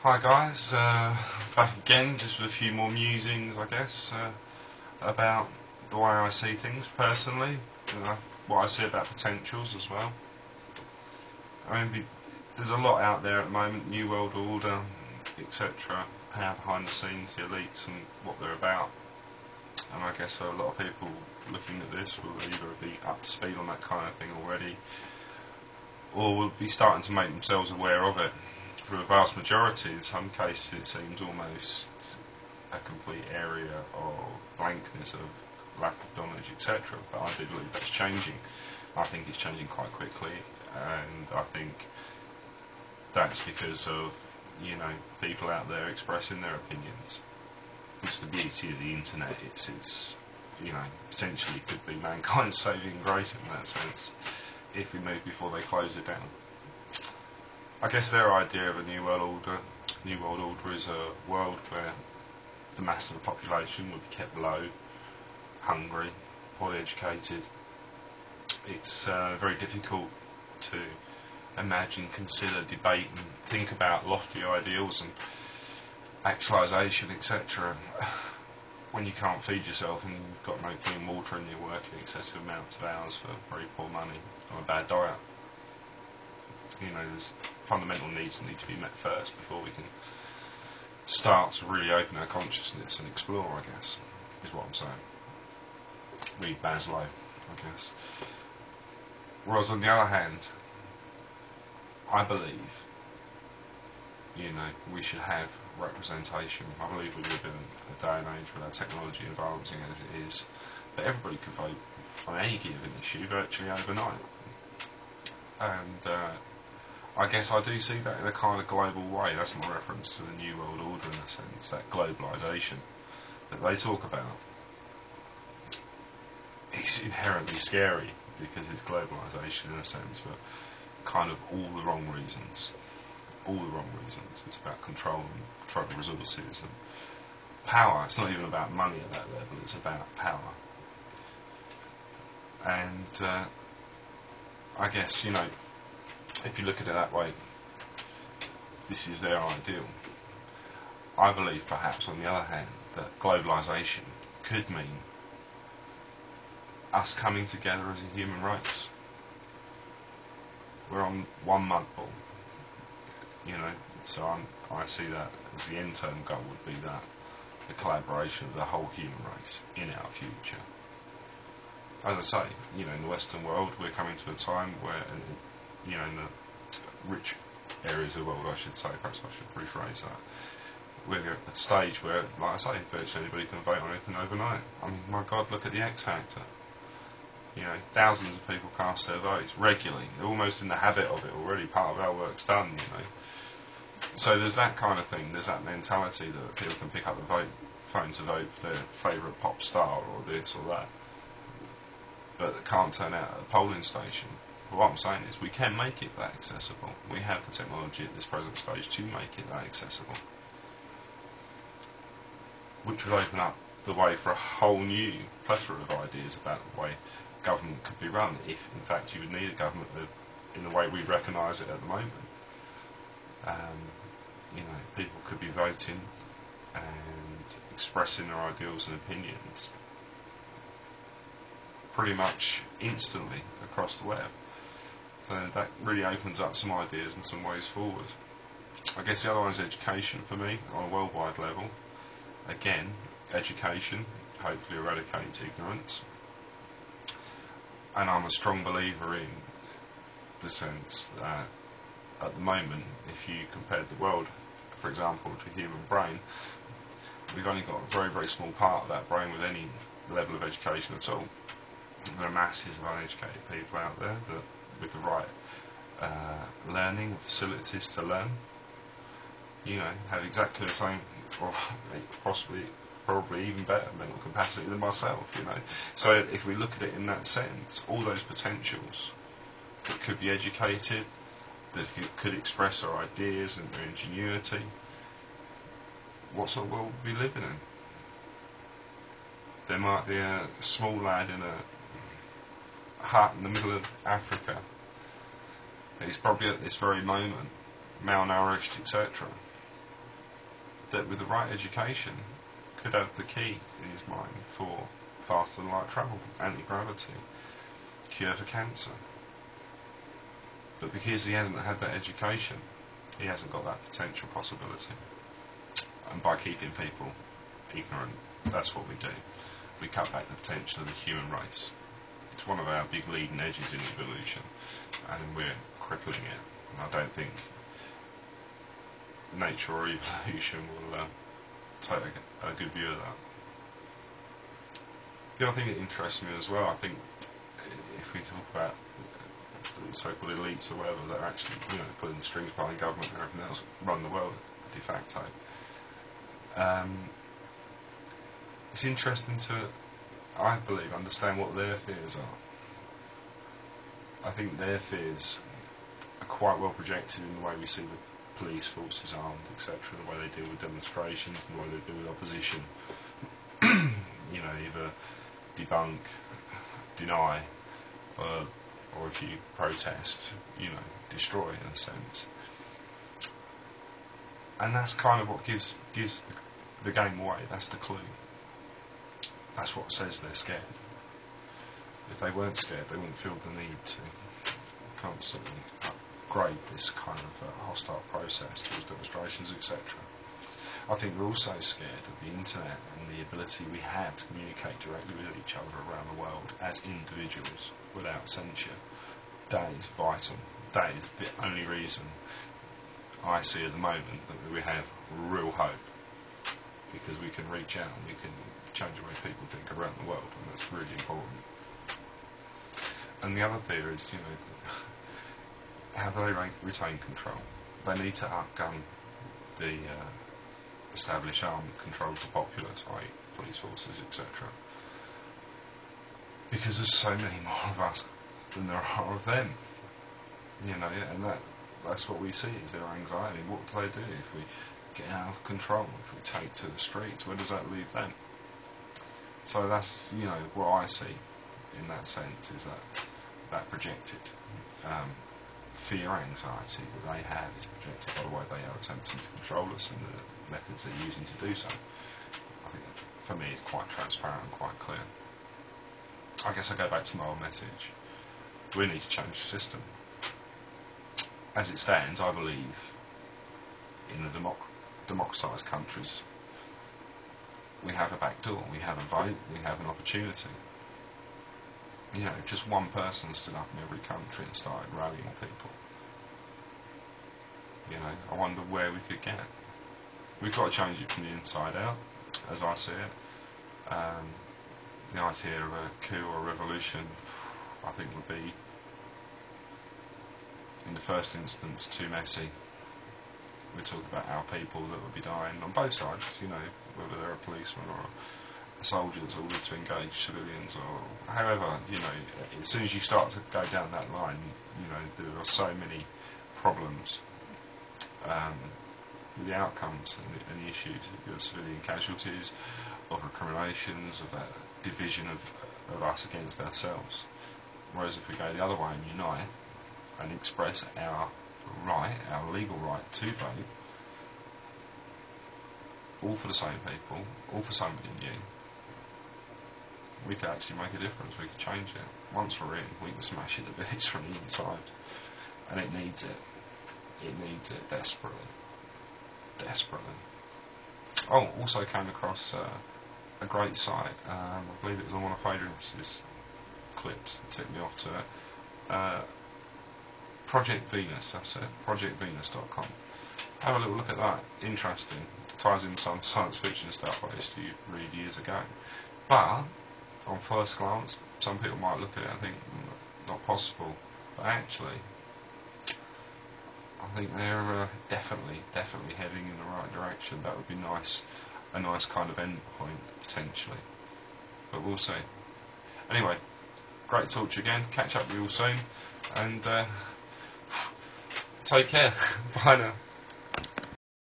Hi guys, back again just with a few more musings I guess about the way I see things personally, what I see about potentials as well. I mean, there's a lot out there at the moment, New World Order, etc., how behind the scenes the elites and what they're about. And I guess for a lot of people looking at this will either be up to speed on that kind of thing already, or will be starting to make themselves aware of it. For a vast majority, in some cases it seems almost a complete area of blankness, of lack of knowledge, etc. But I do believe that's changing. I think it's changing quite quickly, and I think that's because of, people out there expressing their opinions. It's the beauty of the internet. It's potentially could be mankind's saving grace in that sense, if we move before they close it down. I guess their idea of a New World Order is a world where the mass of the population would be kept low, hungry, poorly educated. It's very difficult to imagine, consider, debate and think about lofty ideals and actualisation, etc. when you can't feed yourself and you've got no clean water and you're working excessive amounts of hours for very poor money on a bad diet. There's fundamental needs that need to be met first before we can start to really open our consciousness and explore, I guess, is what I'm saying. Read Maslow, I guess. Whereas on the other hand, I believe, we should have representation. I believe we live in a day and age with our technology advancing as it is, that everybody could vote on any given issue virtually overnight. And I guess I do see that in a kind of global way. That's my reference to the New World Order in a sense, that globalisation that they talk about. It's inherently scary because it's globalisation in a sense for kind of all the wrong reasons. All the wrong reasons. It's about control of resources and power. It's not even about money at that level, it's about power. And I guess, if you look at it that way, this is their ideal. I believe perhaps on the other hand that globalisation could mean us coming together as a human race. We're on one mud ball, so I see that as the end term goal would be that, the collaboration of the whole human race in our future. As I say, in the Western world we're coming to a time where, in the rich areas of the world I should say, perhaps I should rephrase that, we're at a stage where, like I say, virtually anybody can vote on anything overnight. I mean, my God, look at the X Factor. Thousands of people cast their votes regularly. They're almost in the habit of it already. Part of our work's done, So there's that kind of thing. There's that mentality that people can pick up the phone to vote for their favourite pop star or this or that, but they can't turn out at a polling station. But what I'm saying is we can make it that accessible. We have the technology at this present stage to make it that accessible, which would open up the way for a whole new plethora of ideas about the way government could be run, if in fact you would need a government in the way we recognise it at the moment. People could be voting and expressing their ideals and opinions pretty much instantly across the web. So that really opens up some ideas and some ways forward. I guess the other one is education for me on a worldwide level. Again, education hopefully eradicates ignorance. And I'm a strong believer in the sense that at the moment, if you compared the world, for example, to a human brain, we've only got a very, very small part of that brain with any level of education at all. There are masses of uneducated people out there that, with the right learning facilities to learn, have exactly the same, or probably even better mental capacity than myself, So if we look at it in that sense, all those potentials that could be educated, that could express their ideas and their ingenuity, what sort of world would we be living in? There might be a small lad in a hut in the middle of Africa. He's probably at this very moment malnourished, etc. that with the right education could have the key in his mind for faster than light travel, anti-gravity, cure for cancer. But because he hasn't had that education, he hasn't got that potential possibility. And by keeping people ignorant, that's what we do. We cut back the potential of the human race. It's one of our big leading edges in evolution, and we're crippling it. And I don't think nature or evolution will take a good view of that. The other thing that interests me as well, I think, if we talk about the so-called elites or whatever that are actually, pulling the strings behind government and everything else, run the world de facto. It's interesting to, I believe, understand what their fears are. I think their fears are quite well projected in the way we see the police forces armed, etc., the way they deal with demonstrations, and the way they deal with opposition. Either debunk, deny, or if you protest, destroy in a sense. And that's kind of what gives the game away. That's the clue. That's what says they're scared. If they weren't scared, they wouldn't feel the need to constantly upgrade this kind of hostile process towards demonstrations, etc. I think we're also scared of the internet and the ability we have to communicate directly with each other around the world as individuals without censure. That is vital. That is the only reason I see at the moment that we have real hope, because we can reach out and we can change the way people think around the world, and that's really important. And the other fear is, how do they retain control? They need to outgun the established arm that controls the populace, i.e. police forces, etc. Because there's so many more of us than there are of them. And that's what we see is their anxiety. What do they do if we get out of control, if we take to the streets? Where does that leave them? So that's, what I see in that sense is that projected fear, anxiety that they have is projected by the way they are attempting to control us and the methods they're using to do so. I think that, for me, it's quite transparent and quite clear. I guess I go back to my old message. We need to change the system. As it stands, I believe in the democratised countries, we have a back door, we have a vote, we have an opportunity. Just one person stood up in every country and started rallying people. I wonder where we could get. We've got to change it from the inside out, as I see it. The idea of a coup or a revolution, I think, would be, in the first instance, too messy. We're talking about our people that would be dying on both sides, whether they're a policeman or a soldier that's ordered to engage civilians, or however, as soon as you start to go down that line, there are so many problems with the outcomes and the issues of your civilian casualties, of recriminations, of that division of us against ourselves. Whereas if we go the other way and unite and express our right, our legal right to vote, all for the same people, all for somebody new, we could actually make a difference. We could change it. Once we're in, we can smash it to bits from the inside, and it needs it. It needs it desperately. Oh, also came across a great site. I believe it was on one of Adrian's clips that took me off to it. Project Venus, that's it. ProjectVenus.com. Have a little look at that. Interesting. Ties in some science fiction stuff I used to read years ago. But on first glance, some people might look at it and think, not possible. But actually, I think they're definitely heading in the right direction. That would be nice, a nice kind of end point, potentially. But we'll see. Anyway, great to talk to you again. Catch up with you all soon. And take care. Bye now.